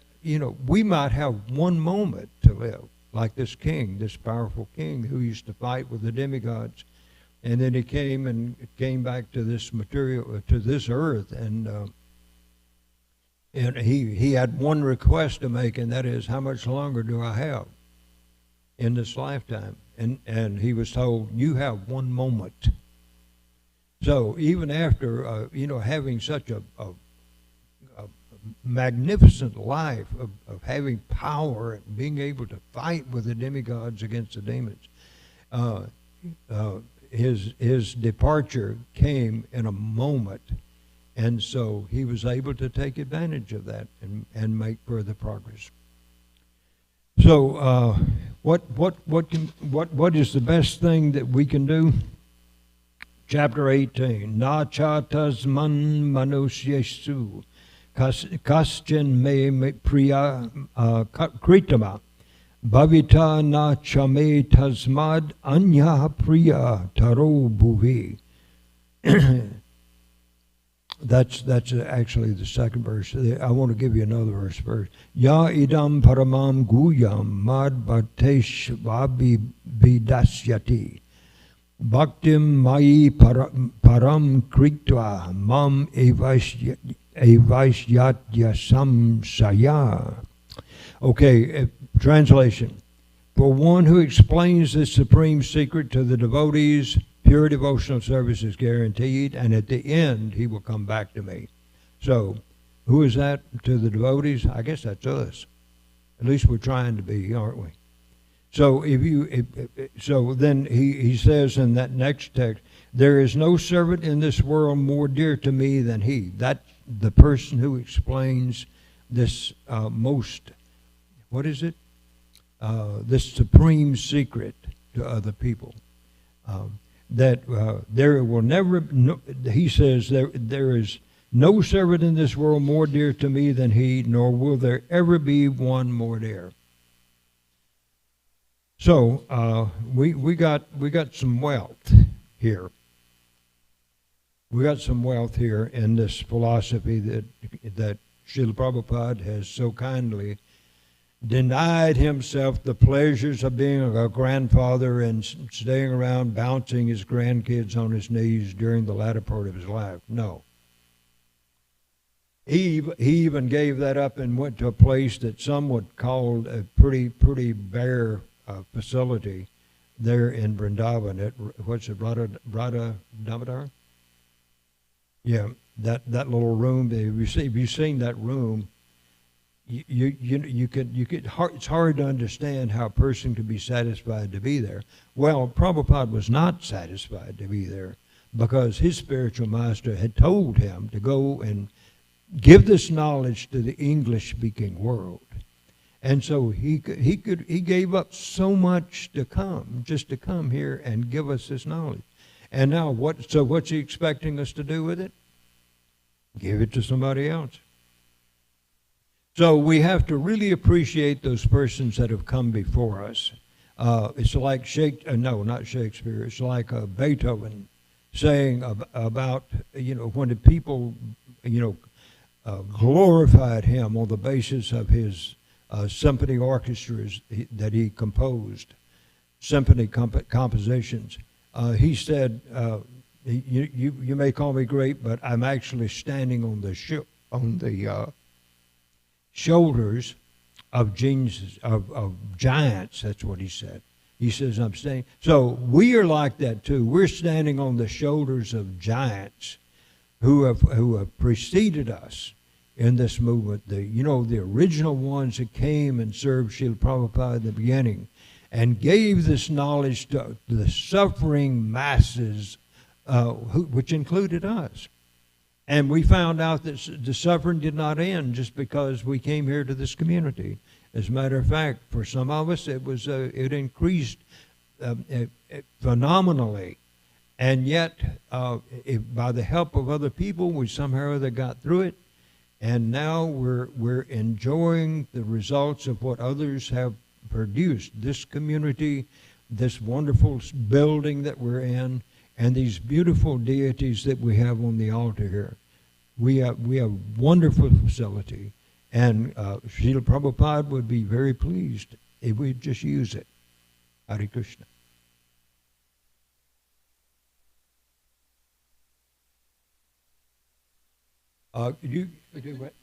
we might have one moment to live, like this king, this powerful king who used to fight with the demigods. And then he came back to this material, to this earth, and he had one request to make, and that is, how much longer do I have in this lifetime? And he was told, you have one moment. So even after having such a magnificent life of having power and being able to fight with the demigods against the demons, his departure came in a moment, and so he was able to take advantage of that and make further progress. So what is the best thing that we can do? Chapter 18. Na cha tasman manusyeshu kaschin me priya kritama bhavita na chame tasmad anya priya taro bhuvi. That's actually the second verse. I want to give you another verse first. Ya idam paramam guyam mad bhatesh vabi vidasyati bhaktim mai param kritva mam evaisyatya samsaya. Okay, translation. For one who explains this supreme secret to the devotees, pure devotional service is guaranteed, and at the end, he will come back to me. So, who is that to the devotees? I guess that's us. At least we're trying to be, aren't we? So, so then he says in that next text, there is no servant in this world more dear to me than he. That's the person who explains this what is it? This supreme secret to other people. That there will never, he says, there is no servant in this world more dear to me than he, nor will there ever be one more dear. So we got some wealth here. We got some wealth here in this philosophy that Srila Prabhupada has so kindly denied himself the pleasures of being a grandfather and staying around bouncing his grandkids on his knees during the latter part of his life. No. He even gave that up and went to a place that some would call a pretty bare facility there in Vrindavan. What's it, Radha Damodar? Yeah, that little room. Have you seen that room? It's hard to understand how a person could be satisfied to be there. Well, Prabhupada was not satisfied to be there because his spiritual master had told him to go and give this knowledge to the English-speaking world. And so he gave up so much to come, just to come here and give us this knowledge. And now what's he expecting us to do with it? Give it to somebody else. So we have to really appreciate those persons that have come before us. It's like not Shakespeare. It's like Beethoven saying about, when the people, glorified him on the basis of his symphony orchestras that he composed, symphony compositions. He said, you may call me great, but I'm actually standing on the shoulders of genes of giants. That's what he said. He says, I'm standing. So we are like that too. We're standing on the shoulders of giants who have preceded us in this movement. The original ones that came and served Srila Prabhupada in the beginning and gave this knowledge to the suffering masses, which included us. And we found out that the suffering did not end just because we came here to this community. As a matter of fact, for some of us, it increased phenomenally. And yet, by the help of other people, we somehow or other got through it. And now we're enjoying the results of what others have produced. This community, this wonderful building that we're in, and these beautiful deities that we have on the altar here. We have wonderful facility. And Srila Prabhupada would be very pleased if we just use it. Hare Krishna. You do what?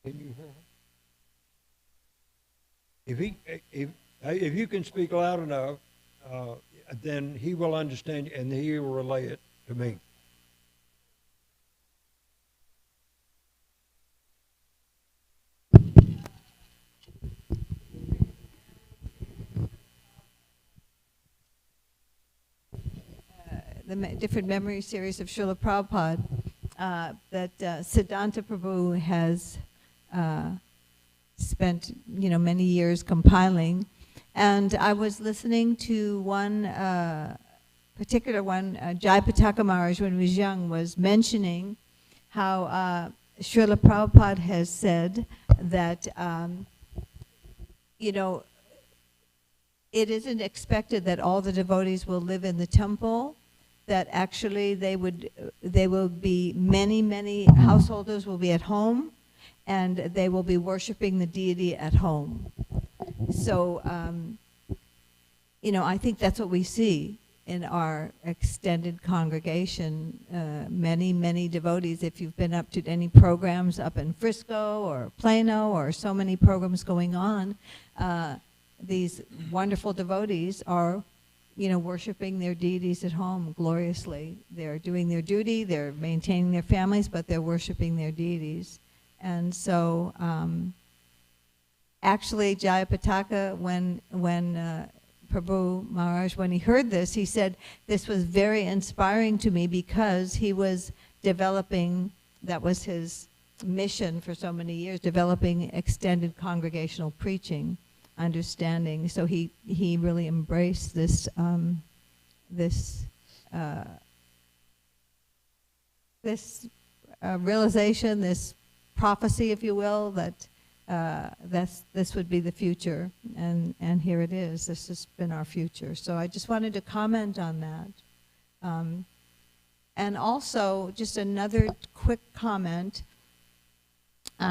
Can you hear him? If you can speak loud enough, then he will understand and he will relay it to me. The different memory series of Srila Prabhupada that Siddhanta Prabhu has spent many years compiling. And I was listening to one particular one, Jayapataka Maharaj, when he was young, was mentioning how Srila Prabhupada has said that, it isn't expected that all the devotees will live in the temple, that actually they will be many householders will be at home, and they will be worshiping the deity at home. So, I think that's what we see in our extended congregation. Many devotees, if you've been up to any programs up in Frisco or Plano or so many programs going on, these wonderful devotees are worshiping their deities at home gloriously. They're doing their duty, they're maintaining their families, but they're worshiping their deities. And so, actually, Jayapataka, when Prabhu Maharaj, when he heard this, he said, this was very inspiring to me because he was developing, that was his mission for so many years, developing extended congregational preaching, understanding. So he really embraced this realization, this prophecy, if you will, that this would be the future, and here it is. This has been our future. So I just wanted to comment on that. And also, just another quick comment.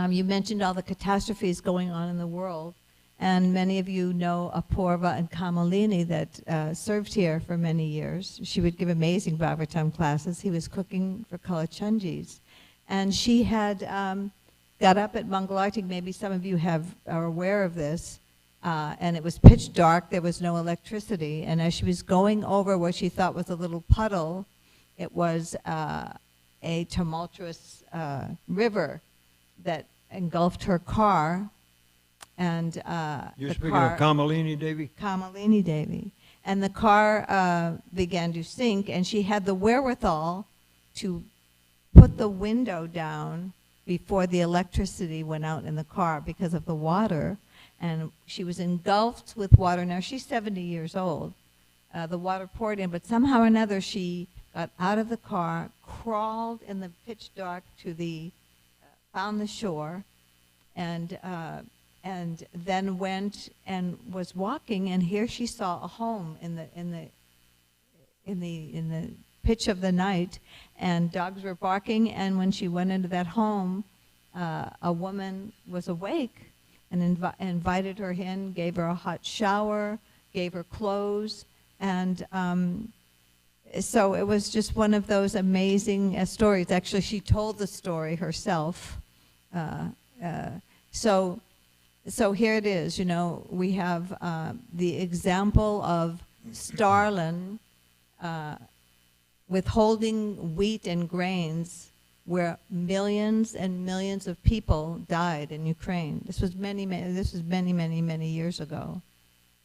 You mentioned all the catastrophes going on in the world, and many of you know Apurva and Kamalini that served here for many years. She would give amazing Bhagavatam classes. He was cooking for Kalachandjis. And she had got up at Mangalarti, maybe some of you are aware of this, and it was pitch dark, there was no electricity, and as she was going over what she thought was a little puddle, it was a tumultuous river that engulfed her car, and You're speaking of Kamalini Devi? Kamalini Devi. And the car began to sink, and she had the wherewithal to put the window down before the electricity went out in the car because of the water, and she was engulfed with water. Now, she's 70 years old. The water poured in, but somehow or another she got out of the car, crawled in the pitch dark to found the shore, and then went and was walking, and here she saw a home in the pitch of the night, and dogs were barking, and when she went into that home, a woman was awake and invited her in, gave her a hot shower, gave her clothes, and so it was just one of those amazing stories. Actually, she told the story herself. So here it is. You know, we have the example of Stalin withholding wheat and grains, where millions and millions of people died in Ukraine. This was many years ago.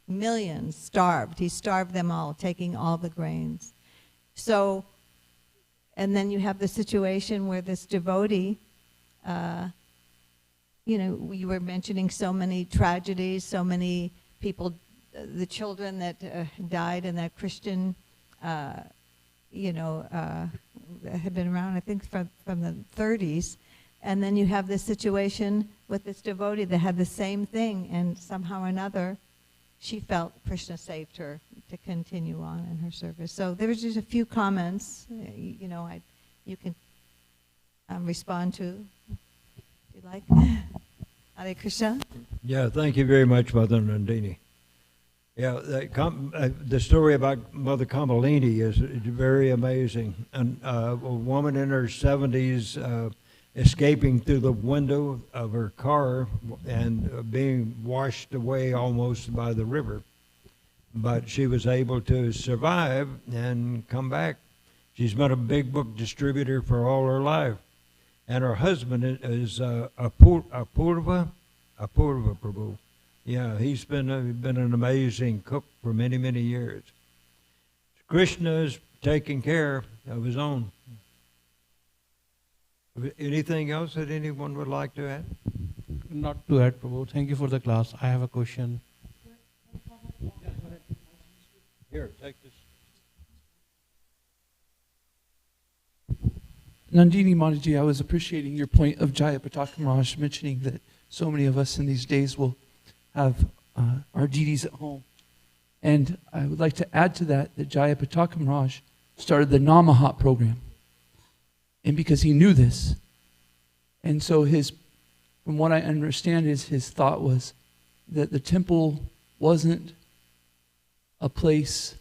Millions starved. He starved them all, taking all the grains. So, and then you have the situation where this devotee, you know, you were mentioning so many tragedies, so many people, the children that died in that Christian, you know, had been around, I think, from the 30s. And then you have this situation with this devotee that had the same thing, and somehow or another, she felt Krishna saved her to continue on in her service. So there was just a few comments, you know, you can respond to, if you like. Hare Krishna. Yeah, thank you very much, Mother Nandini. Yeah, the story about Mother Kamalini is very amazing. And a woman in her 70s escaping through the window of her car and being washed away almost by the river. But she was able to survive and come back. She's been a big book distributor for all her life. And her husband is Apurva Prabhu. Yeah, he's been an amazing cook for many, many years. Krishna is taking care of his own. Anything else that anyone would like to add? Not to add, Prabhu. Thank you for the class. I have a question. Here, take this. Nandini Mataji, I was appreciating your point of Jaya Pataka Maharaj mentioning that so many of us in these days will have our deities at home. And I would like to add to that Jaya Pataka Maharaj started the Namahat program. And because he knew this. And so from what I understand, his thought was that the temple wasn't a place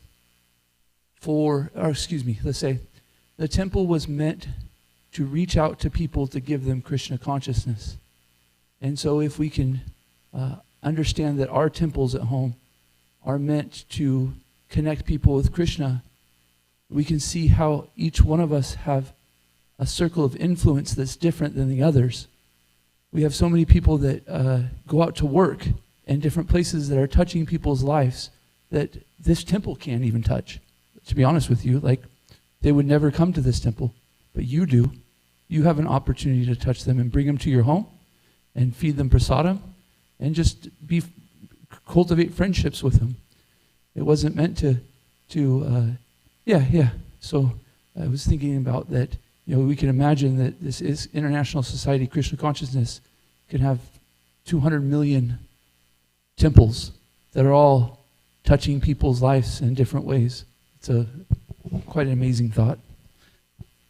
let's say, the temple was meant to reach out to people to give them Krishna consciousness. And so if we can understand that our temples at home are meant to connect people with Krishna, we can see how each one of us have a circle of influence that's different than the others. We have so many people that go out to work in different places that are touching people's lives that this temple can't even touch. To be honest with you, like, they would never come to this temple, but you do. You have an opportunity to touch them and bring them to your home and feed them prasadam and just cultivate friendships with them. It wasn't meant to So I was thinking about that. You know, we can imagine that this is International Society Krishna Consciousness can have 200 million temples that are all touching people's lives in different ways. It's quite an amazing thought.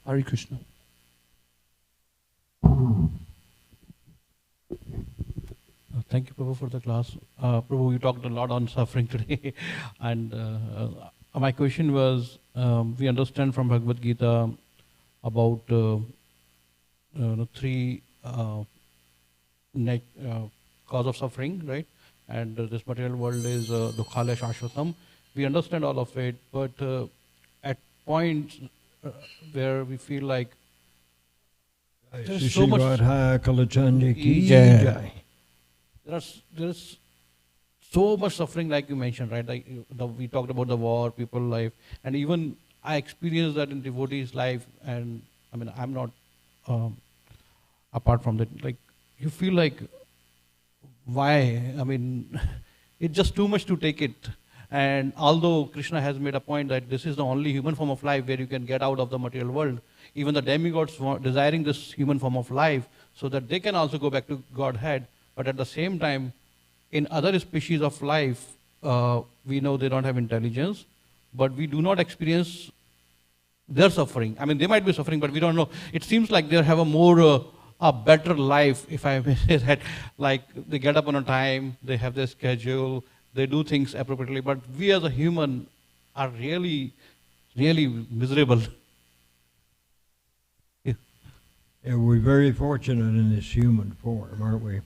Hare Krishna. Thank you, Prabhu, for the class. Prabhu, you talked a lot on suffering today. And my question was, we understand from Bhagavad Gita about three cause of suffering, right? And this material world is dukkhale shashvatam. We understand all of it, but at points where we feel like there's so much. There's so much suffering, like you mentioned, right? Like we talked about the war, people life, and even I experienced that in devotees' life. And I mean, I'm not apart from that. Like, you feel like, why? I mean, it's just too much to take it. And although Krishna has made a point that this is the only human form of life where you can get out of the material world, even the demigods were desiring this human form of life so that they can also go back to Godhead. But at the same time, in other species of life, we know they don't have intelligence, but we do not experience their suffering. I mean, they might be suffering, but we don't know. It seems like they have a better life, if I may say that. Like, they get up on a time, they have their schedule, they do things appropriately. But we as a human are really really miserable. Yeah, we're very fortunate in this human form, aren't we?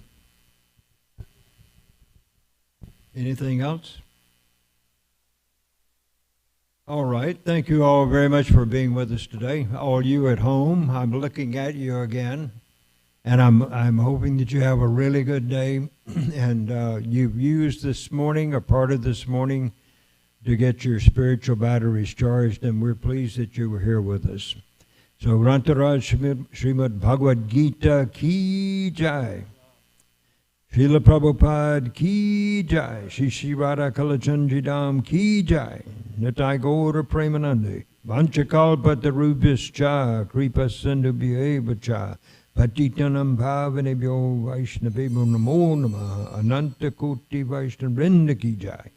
Anything else? All right. Thank you all very much for being with us today. All you at home, I'm looking at you again, and I'm hoping that you have a really good day, and you've used this morning, a part of this morning, to get your spiritual batteries charged, and we're pleased that you were here with us. So, Grantaraj Srimad Bhagavad Gita Ki Jai. Srila Prabhupada Ki Jai. Shri Radha Kalachandridam Ki Jai. Nitai Gaura Premanande. Vanchakalpatarubhyascha Kripa Sindhubhyevacha. Patitanam Bhavanebhyo Vaishnavebhyo Namo Namaha. Ananta Koti Vaishnavrinda Ki Jai.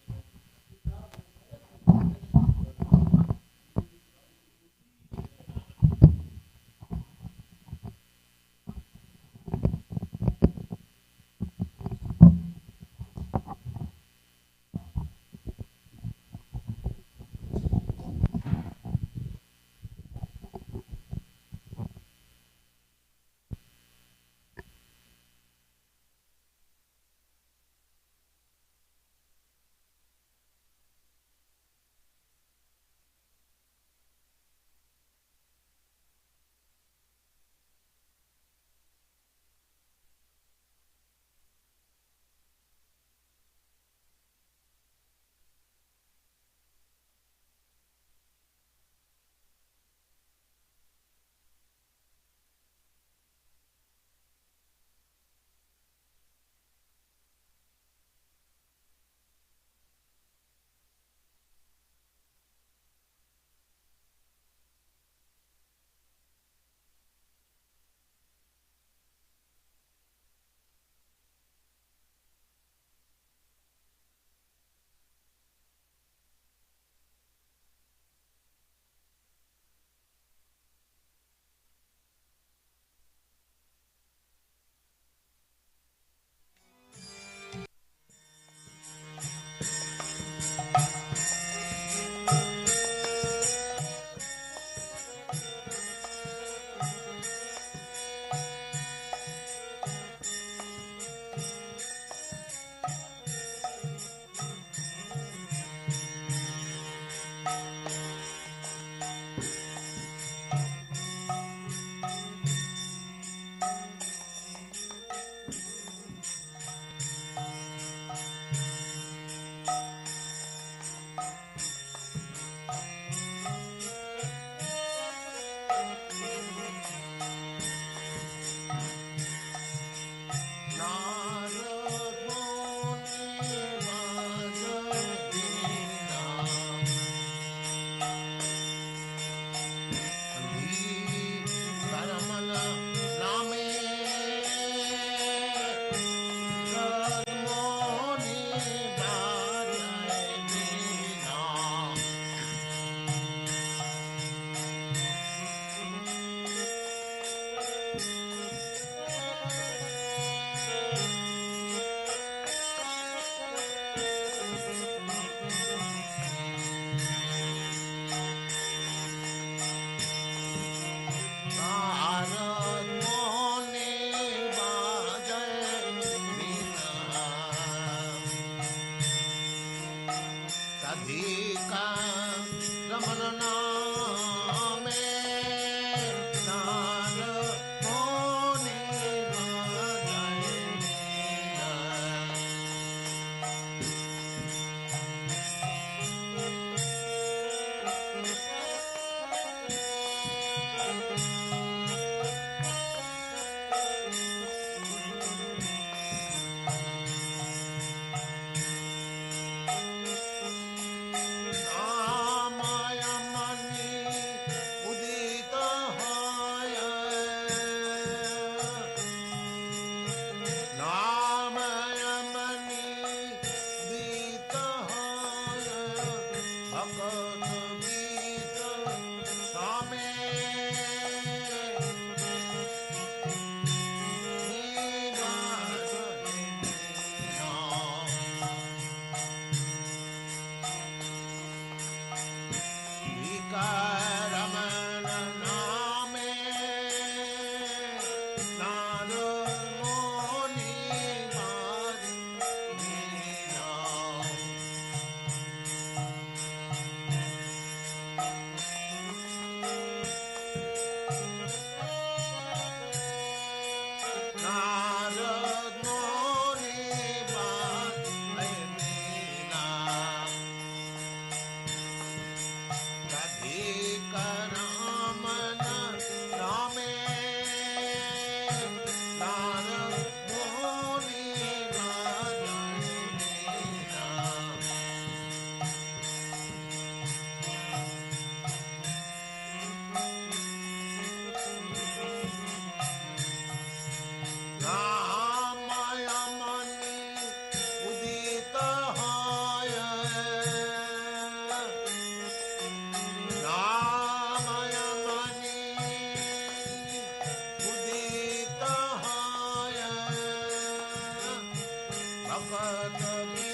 Sakhat